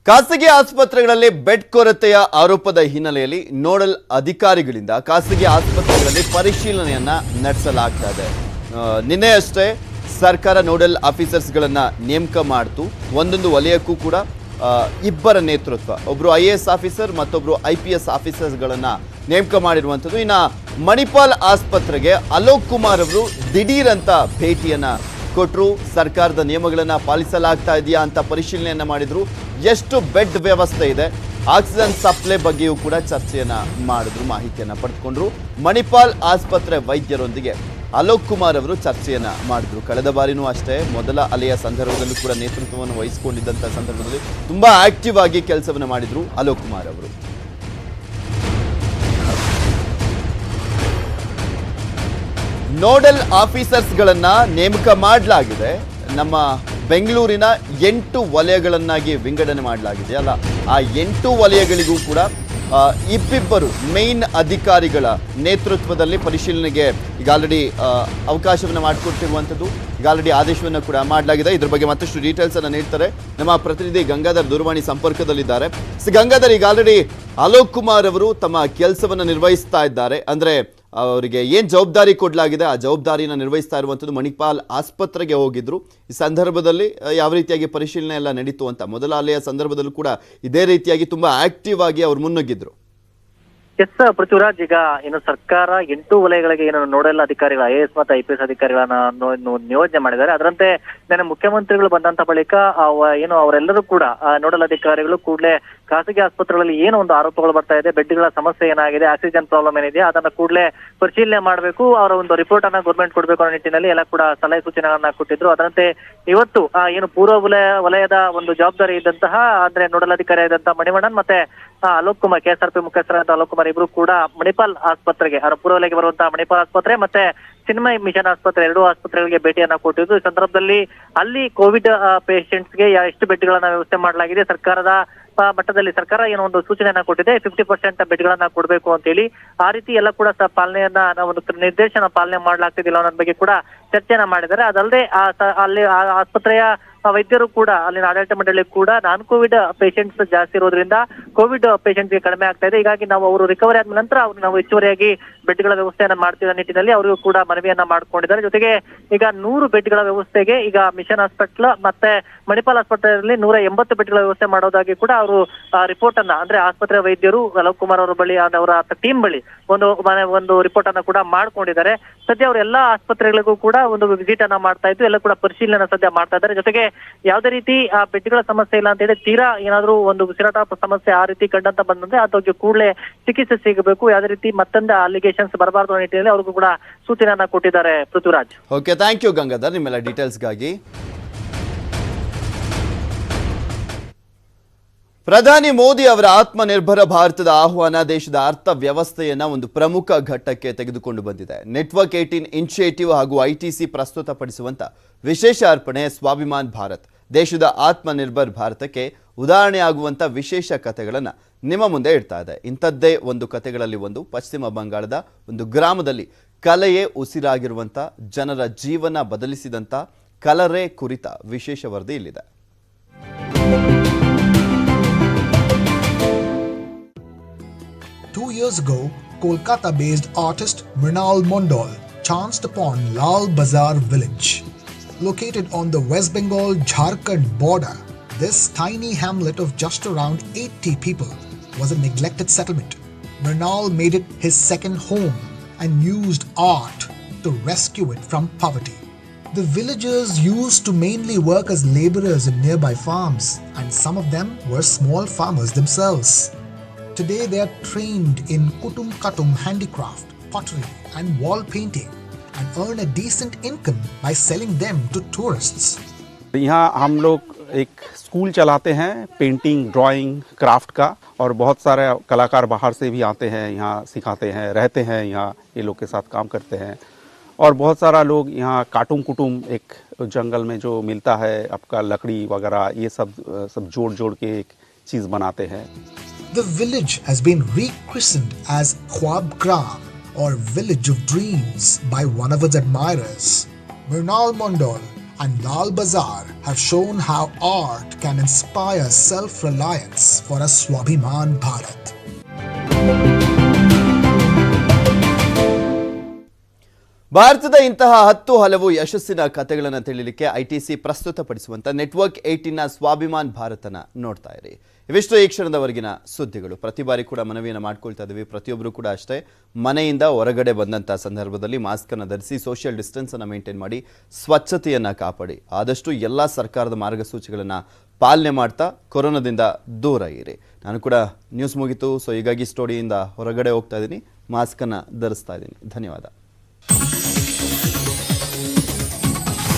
ಖಾಸಗಿ ಆಸ್ಪತ್ರೆಗಳಲ್ಲಿ ಬೆಡ್ ಕೊರತೆಯ ಆರೋಪದ ಹಿನ್ನೆಲೆಯಲ್ಲಿ ನೋಡಲ್ ಅಧಿಕಾರಿಗಳಿಂದ ಖಾಸಗಿ ಆಸ್ಪತ್ರೆಗಳಲ್ಲಿ ಪರಿಶೀಲನೆಯನ್ನ ನಡೆಸಲಾಗ್ತಾ ಇದೆ. ನಿನ್ನೆಯಷ್ಟೇ ಸರ್ಕಾರ ನೋಡಲ್ ಆಫೀಸರ್ಸ್ಗಳನ್ನ ನೇಮಕ ಮಾಡಿತು. ಒಂದೊಂದು ವಲಯಕ್ಕೂ ಕೂಡ ಇಬ್ಬರ ನೇತೃತ್ವ, ಒಬ್ರು IAS ಆಫೀಸರ್ ಮತ್ತೊಬ್ರು IPS ಆಫೀಸರ್ಸ್ಗಳನ್ನ ನೇಮಕ ಮಾಡಿರುವಂಥದ್ದು. ಇನ್ನು ಮಣಿಪಾಲ್ ಆಸ್ಪತ್ರೆಗೆ ಅಲೋಕ್ ಕುಮಾರ್ ಅವರು ದಿಢೀರ್ ಅಂತ ಭೇಟಿಯನ್ನ ಕೊಟ್ಟರು. ಸರ್ಕಾರದ ನಿಯಮಗಳನ್ನ ಪಾಲಿಸಲಾಗ್ತಾ ಇದೆಯಾ ಅಂತ ಪರಿಶೀಲನೆಯನ್ನ ಮಾಡಿದ್ರು. ಎಷ್ಟು ಬೆಡ್ ವ್ಯವಸ್ಥೆ ಇದೆ, ಆಕ್ಸಿಜನ್ ಸಪ್ಲೈ ಬಗ್ಗೆಯೂ ಕೂಡ ಚರ್ಚೆಯನ್ನ ಮಾಡಿದ್ರು, ಮಾಹಿತಿಯನ್ನ ಪಡೆದುಕೊಂಡ್ರು. ಮಣಿಪಾಲ್ ಆಸ್ಪತ್ರೆ ವೈದ್ಯರೊಂದಿಗೆ ಅಲೋಕ್ ಕುಮಾರ್ ಅವರು ಚರ್ಚೆಯನ್ನ ಮಾಡಿದ್ರು. ಕಳೆದ ಬಾರಿನೂ ಅಷ್ಟೇ, ಮೊದಲ ಅಲೆಯ ಸಂದರ್ಭದಲ್ಲೂ ಕೂಡ ನೇತೃತ್ವವನ್ನು ವಹಿಸಿಕೊಂಡಿದ್ದಂಥ ಸಂದರ್ಭದಲ್ಲಿ ತುಂಬಾ ಆಕ್ಟಿವ್ ಆಗಿ ಕೆಲಸವನ್ನು ಮಾಡಿದ್ರು ಅಲೋಕ್ ಕುಮಾರ್ ಅವರು. ನೋಡಲ್ ಆಫೀಸರ್ಸ್ಗಳನ್ನ ನೇಮಕ ಮಾಡಲಾಗಿದೆ. ನಮ್ಮ ಬೆಂಗಳೂರಿನ 8 ವಲಯಗಳನ್ನಾಗಿ ವಿಂಗಡಣೆ ಮಾಡಲಾಗಿದೆ ಅಲ್ಲ, ಆ 8 ವಲಯಗಳಿಗೂ ಕೂಡ ಇಬ್ಬಿಬ್ಬರು ಮೇನ್ ಅಧಿಕಾರಿಗಳ ನೇತೃತ್ವದಲ್ಲಿ ಪರಿಶೀಲನೆಗೆ ಈಗ ಆಲ್ರೆಡಿ ಅವಕಾಶವನ್ನು ಮಾಡಿಕೊಟ್ಟಿರುವಂಥದ್ದು. ಈಗ ಆಲ್ರೆಡಿ ಆದೇಶವನ್ನು ಕೂಡ ಮಾಡಲಾಗಿದೆ. ಇದ್ರ ಬಗ್ಗೆ ಮತ್ತಷ್ಟು ಡೀಟೇಲ್ಸ್ ಅನ್ನು ನೀಡ್ತಾರೆ ನಮ್ಮ ಪ್ರತಿನಿಧಿ ಗಂಗಾಧರ್ ದೂರವಾಣಿ ಸಂಪರ್ಕದಲ್ಲಿದ್ದಾರೆ. ಗಂಗಾಧರ್, ಈಗ ಆಲ್ರೆಡಿ ಅಲೋಕ್ ಕುಮಾರ್ ಅವರು ತಮ್ಮ ಕೆಲಸವನ್ನು ನಿರ್ವಹಿಸ್ತಾ ಇದ್ದಾರೆ. ಅಂದ್ರೆ ಅವರಿಗೆ ಏನ್ ಜವಾಬ್ದಾರಿ ಕೊಡಲಾಗಿದೆ ಆ ಜವಾಬ್ದಾರಿನ ನಿರ್ವಹಿಸ್ತಾ ಇರುವಂಥದ್ದು. ಮಣಿಪಾಲ್ ಆಸ್ಪತ್ರೆಗೆ ಹೋಗಿದ್ರು. ಈ ಸಂದರ್ಭದಲ್ಲಿ ಯಾವ ರೀತಿಯಾಗಿ ಪರಿಶೀಲನೆ ಎಲ್ಲ ನಡೀತು ಅಂತ, ಮೊದಲ ಅಲೆಯ ಸಂದರ್ಭದಲ್ಲೂ ಕೂಡ ಇದೇ ರೀತಿಯಾಗಿ ತುಂಬಾ ಆಕ್ಟಿವ್ ಆಗಿ ಅವರು ಮುನ್ನುಗ್ಗಿದ್ರು. ಎಸ್ ಪೃಥ್ವಿರಾಜ್, ಈಗ ಏನು ಸರ್ಕಾರ 8 ವಲಯಗಳಿಗೆ ಏನು ನೋಡಲ್ ಅಧಿಕಾರಿಗಳ IAS ಮತ್ತು IPS ಅಧಿಕಾರಿಗಳನ್ನ ನಿಯೋಜನೆ ಮಾಡಿದ್ದಾರೆ. ಅದರಂತೆ ನನ್ನ ಮುಖ್ಯಮಂತ್ರಿಗಳು ಬಂದಂತ ಬಳಿಕ ಏನು ಅವರೆಲ್ಲರೂ ಕೂಡ ನೋಡಲ್ ಅಧಿಕಾರಿಗಳು ಕೂಡಲೇ ಖಾಸಗಿ ಆಸ್ಪತ್ರೆಗಳಲ್ಲಿ ಏನು ಒಂದು ಆರೋಪಗಳು ಬರ್ತಾ ಇದೆ, ಬೆಡ್ಗಳ ಸಮಸ್ಯೆ ಏನಾಗಿದೆ, ಆಕ್ಸಿಜನ್ ಪ್ರಾಬ್ಲಮ್ ಏನಿದೆ ಅದನ್ನ ಕೂಡಲೇ ಪರಿಶೀಲನೆ ಮಾಡಬೇಕು, ಅವರ ಒಂದು ರಿಪೋರ್ಟ್ ಅನ್ನ ಗೌರ್ಮೆಂಟ್ ಕೊಡಬೇಕು ಅನ್ನೋ ನಿಟ್ಟಿನಲ್ಲಿ ಎಲ್ಲ ಕೂಡ ಸಲಹೆ ಸೂಚನೆಗಳನ್ನ ಕೊಟ್ಟಿದ್ರು. ಅದರಂತೆ ಇವತ್ತು ಏನು ಪೂರ್ವ ವಲಯದ ಒಂದು ಜವಾಬ್ದಾರಿ ಇದ್ದಂತಹ ಅಂದ್ರೆ ನೋಡಲ್ ಅಧಿಕಾರಿ ಆದಂತಹ ಮಣಿವಣ್ಣನ್ ಮತ್ತೆ ಅಲೋಕ್ ಕುಮಾರ್, KSRP ಮುಖ್ಯಸ್ಥರಾದ ಅಲೋಕ್ ಕುಮಾರ್ ಇಬ್ರು ಕೂಡ ಮಣಿಪಾಲ್ ಆಸ್ಪತ್ರೆಗೆ, ಪೂರ್ವ ವಲಯಕ್ಕೆ ಬರುವಂತಹ ಮಣಿಪಾಲ್ ಆಸ್ಪತ್ರೆ ಮತ್ತೆ ಚಿನ್ಮಯ್ ಮಿಷನ್ ಆಸ್ಪತ್ರೆ 2 ಆಸ್ಪತ್ರೆಗಳಿಗೆ ಭೇಟಿಯನ್ನ ಕೊಟ್ಟಿದ್ದು. ಈ ಸಂದರ್ಭದಲ್ಲಿ ಅಲ್ಲಿ ಕೋವಿಡ್ ಪೇಷಂಟ್ಸ್ಗೆ ಎಷ್ಟು ಬೆಡ್ಗಳನ್ನ ವ್ಯವಸ್ಥೆ ಮಾಡಲಾಗಿದೆ, ಸರ್ಕಾರದ ಮಟ್ಟದಲ್ಲಿ ಸರ್ಕಾರ ಏನೋ ಒಂದು ಸೂಚನೆಯನ್ನ ಕೊಟ್ಟಿದೆ, 50% ಬೆಡ್ಗಳನ್ನ ಕೊಡಬೇಕು ಅಂತ ಹೇಳಿ. ಆ ರೀತಿ ಎಲ್ಲ ಕೂಡ ಪಾಲನೆಯನ್ನ ಒಂದು ನಿರ್ದೇಶನ ಪಾಲನೆ ಮಾಡ್ಲಾಗ್ತಿದ್ದಿಲ್ಲ ಅನ್ನೋದ್ರ ಬಗ್ಗೆ ಕೂಡ ಚರ್ಚೆಯನ್ನ ಮಾಡಿದ್ದಾರೆ. ಅದಲ್ಲದೆ ಅಲ್ಲಿ ಆಸ್ಪತ್ರೆಯ ವೈದ್ಯರು ಕೂಡ, ಅಲ್ಲಿನ ಆಡಳಿತ ಮಂಡಳಿ ಕೂಡ ನಾನ್ ಕೋವಿಡ್ ಪೇಷಂಟ್ಸ್ ಜಾಸ್ತಿ ಇರೋದ್ರಿಂದ ಕೋವಿಡ್ ಪೇಷಂಟ್ಗೆ ಕಡಿಮೆ ಆಗ್ತಾ ಇದೆ, ಹೀಗಾಗಿ ನಾವು ಅವರು ರಿಕವರಿ ಆದ ನಂತರ ಅವ್ರು ನಾವು ಹೆಚ್ಚುವರಿಯಾಗಿ ಬೆಡ್ಗಳ ವ್ಯವಸ್ಥೆಯನ್ನ ಮಾಡ್ತಿರೋ ನಿಟ್ಟಿನಲ್ಲಿ ಅವರಿಗೂ ಕೂಡ ಮನವಿಯನ್ನ ಮಾಡ್ಕೊಂಡಿದ್ದಾರೆ. ಜೊತೆಗೆ ಈಗ 100 ಬೆಡ್ಗಳ ವ್ಯವಸ್ಥೆಗೆ ಈಗ ಮಿಷನ್ ಹಾಸ್ಪಿಟಲ್ ಮತ್ತೆ ಮಣಿಪಾಲ್ ಆಸ್ಪತ್ರೆಯಲ್ಲಿ 180 ಬೆಡ್ಗಳ ವ್ಯವಸ್ಥೆ ಮಾಡೋದಾಗಿ ಕೂಡ ಅವರು ರಿಪೋರ್ಟ್ ಅನ್ನ, ಅಂದ್ರೆ ಆಸ್ಪತ್ರೆ ವೈದ್ಯರು ಅಲೋಕ್ ಕುಮಾರ್ ಅವರ ಬಳಿ, ಅವರ ಟೀಮ್ ಬಳಿ ಒಂದು ರಿಪೋರ್ಟ್ ಅನ್ನ ಕೂಡ ಮಾಡ್ಕೊಂಡಿದ್ದಾರೆ. ಸದ್ಯ ಅವರು ಎಲ್ಲಾ ಆಸ್ಪತ್ರೆಗಳಿಗೂ ಕೂಡ ಒಂದು ವಿಸಿಟ್ ಅನ್ನ ಮಾಡ್ತಾ ಇದ್ದು, ಎಲ್ಲ ಕೂಡ ಪರಿಶೀಲನೆ ಸದ್ಯ ಮಾಡ್ತಾ ಇದ್ದಾರೆ. ಜೊತೆಗೆ ಯಾವುದೇ ರೀತಿ ಆ ಬೆಡ್ಗಳ ಸಮಸ್ಯೆ ಇಲ್ಲ ಅಂತ ಹೇಳಿ ತೀರಾ ಏನಾದ್ರೂ ಒಂದು ಉಸಿರಾಟ ಸಮಸ್ಯೆ ಆ ರೀತಿ ಕಂಡಂತ ಬಂದಂತೆ ಅದಕ್ಕೆ ಕೂಡಲೇ ಚಿಕಿತ್ಸೆ ಸಿಗಬೇಕು, ಯಾವುದೇ ರೀತಿ ಮತ್ತೊಂದು ಅಲಿಗೇಷನ್ಸ್ ಬರಬಾರದು ಅನ್ನೋ ನಿಟ್ಟಿನಲ್ಲಿ ಅವ್ರಿಗೂ ಕೂಡ ಸೂಚನೆಯನ್ನ ಕೊಟ್ಟಿದ್ದಾರೆ. Prithviraj. Okay, thank you Gangadhar ನಿಮ್ಮೆಲ್ಲ ಡೀಟೇಲ್ಸ್ಗಾಗಿ. ಪ್ರಧಾನಿ ಮೋದಿ ಅವರ ಆತ್ಮನಿರ್ಭರ ಭಾರತದ ಆಹ್ವಾನ ದೇಶದ ಅರ್ಥ ವ್ಯವಸ್ಥೆಯನ್ನ ಒಂದು ಪ್ರಮುಖ ಘಟ್ಟಕ್ಕೆ ತೆಗೆದುಕೊಂಡು ಬಂದಿದೆ. ನೆಟ್ವರ್ಕ್ 18 ಇನಿಷಿಯೇಟಿವ್ ಹಾಗೂ ITC ಪ್ರಸ್ತುತಪಡಿಸುವಂತ ವಿಶೇಷ ಅರ್ಪಣೆ ಸ್ವಾಭಿಮಾನ್ ಭಾರತ್ ದೇಶದ ಆತ್ಮನಿರ್ಭರ್ ಭಾರತಕ್ಕೆ ಉದಾಹರಣೆಯಾಗುವಂತ ವಿಶೇಷ ಕಥೆಗಳನ್ನು ನಿಮ್ಮ ಮುಂದೆ ಇಡ್ತಾ ಇದೆ. ಇಂಥದ್ದೇ ಒಂದು ಕಥೆಗಳಲ್ಲಿ ಒಂದು ಪಶ್ಚಿಮ ಬಂಗಾಳದ ಒಂದು ಗ್ರಾಮದಲ್ಲಿ ಕಲೆಯೇ ಉಸಿರಾಗಿರುವಂತ, ಜನರ ಜೀವನ ಬದಲಿಸಿದಂತ ಕಲರೆ ಕುರಿತ ವಿಶೇಷ ವರದಿ ಇಲ್ಲಿದೆ. Two years ago, Kolkata-based artist Mrinal Mondal chanced upon Lal Bazar village. Located on the West Bengal-Jharkhand border, this tiny hamlet of just around 80 people was a neglected settlement. Mrinal made it his second home and used art to rescue it from poverty. The villagers used to mainly work as laborers in nearby farms, and some of them were small farmers themselves. Today they are trained in Kutum Katum handicraft, pottery and wall painting and earn a decent income by selling them to tourists. यहाँ हम लोग एक school चलाते हैं painting, drawing, craft का, और बहुत सारे कलाकार बाहर से भी आते हैं, यहाँ सिखाते हैं, रहते हैं यहाँ, ये लोग के साथ काम करते हैं. और बहुत सारा लोग यहाँ काटुम कुटुम एक जंगल में जो मिलता है आपका लकड़ी वगैरह, ये सब जोड़ के एक चीज़ बनाते हैं. The village has been rechristened as Khwab Gram, or Village of Dreams, by one of its admirers. Mrinal Mondal and Lal Bazaar have shown how art can inspire self-reliance for a Swabhiman Bharat. ಭಾರತದ ಇಂತಹ 10 ಹಲವು ಯಶಸ್ಸಿನ ಕಥೆಗಳನ್ನು ತಿಳಿಯಲಿಕ್ಕೆ ITC ಪ್ರಸ್ತುತಪಡಿಸುವಂತ network 18ನ Swabhiman ಭಾರತನ ನೋಡ್ತಾ ಇರಿ. ಇವಿಷ್ಟು ಈ ಕ್ಷಣದವರೆಗಿನ ಸುದ್ದಿಗಳು. ಪ್ರತಿ ಬಾರಿ ಕೂಡ ಮನವಿಯನ್ನು ಮಾಡ್ಕೊಳ್ತಾ ಇದ್ದೀವಿ, ಪ್ರತಿಯೊಬ್ಬರು ಕೂಡ ಅಷ್ಟೇ ಮನೆಯಿಂದ ಹೊರಗಡೆ ಬಂದಂಥ ಸಂದರ್ಭದಲ್ಲಿ ಮಾಸ್ಕ್ ಅನ್ನು ಧರಿಸಿ, ಸೋಷಿಯಲ್ ಡಿಸ್ಟೆನ್ಸ್ ಅನ್ನು ಮೇಂಟೈನ್ ಮಾಡಿ, ಸ್ವಚ್ಛತೆಯನ್ನು ಕಾಪಾಡಿ. ಆದಷ್ಟು ಎಲ್ಲ ಸರ್ಕಾರದ ಮಾರ್ಗಸೂಚಿಗಳನ್ನು ಪಾಲನೆ ಮಾಡ್ತಾ ಕೊರೋನಾದಿಂದ ದೂರ ಇರಿ. ನಾನು ಕೂಡ ನ್ಯೂಸ್ ಮುಗಿತು, ಸೊ ಹೀಗಾಗಿ ಸ್ಟುಡಿಯೋಯಿಂದ ಹೊರಗಡೆ ಹೋಗ್ತಾ ಇದ್ದೀನಿ, ಮಾಸ್ಕನ್ನು ಧರಿಸ್ತಾ ಇದ್ದೀನಿ. ಧನ್ಯವಾದ.